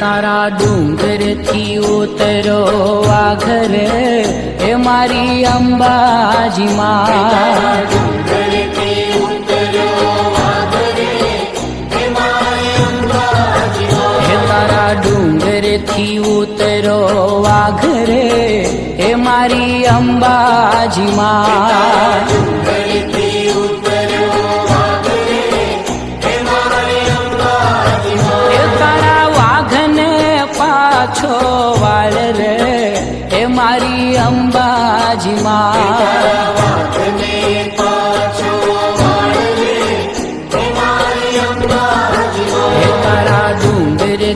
તારા ડુંગરથી ઉતરો આ ઘરે એ મારી અંબાજી માં ડુંગરથી ઉતરો આ ઘરે એ મારી અંબાજી માં એ તારા વાઘને પાછો વાળ રે એ મારી અંબાજી માં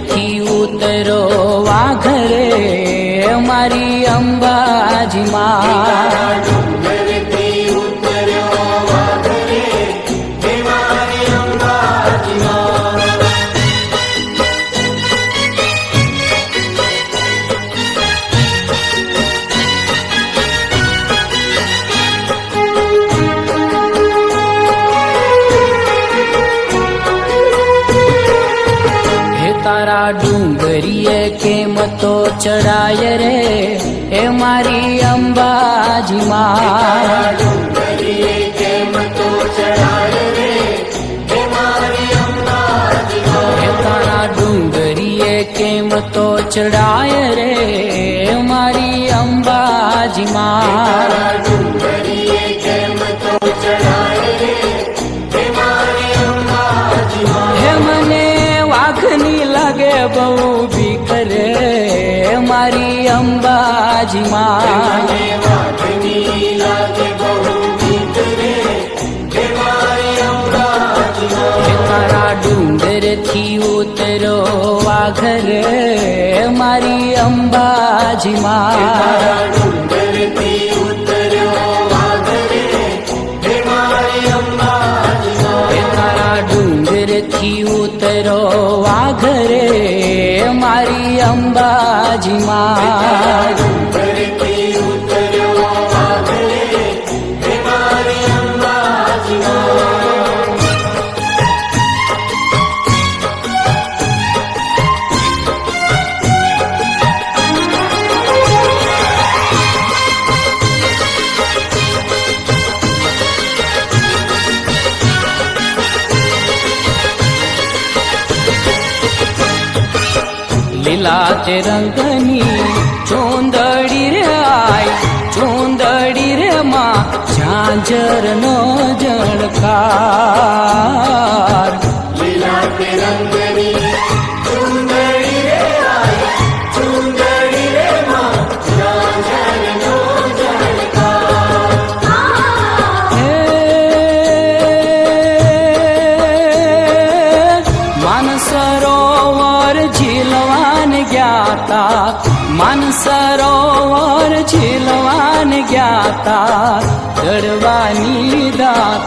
થી ઉતરો આ ઘરે મારી અંબાજી માં તારા ડુંગરીએ કેમ તો ચડાય રે એ મારી અંબાજી માં તારા ડુંગરીએ કેમ તો ચડાય રે મારી અંબાજી માં લાગે બહુ બીક રે મારી અંબાજી માં તારા ડુંગરથી ઉતરો આ ઘરે મારી અંબાજી માં ડુંગરથી ઉતરો આ ઘરે મારી અંબાજી માં લીલા તે રંગની ચૂંદડી રે આય ચૂંદડી રે માં ઝાંઝરનો જળકાર લીલા તે રંગની ચૂંદડી રે આય ચૂંદડી રે માં ઝાંઝરનો જળકાર માનસરોવર ઝીલવાન જ્ઞાતા માનસરોવર ઝીલવાન જ્ઞાતા ડરવાની દાતાર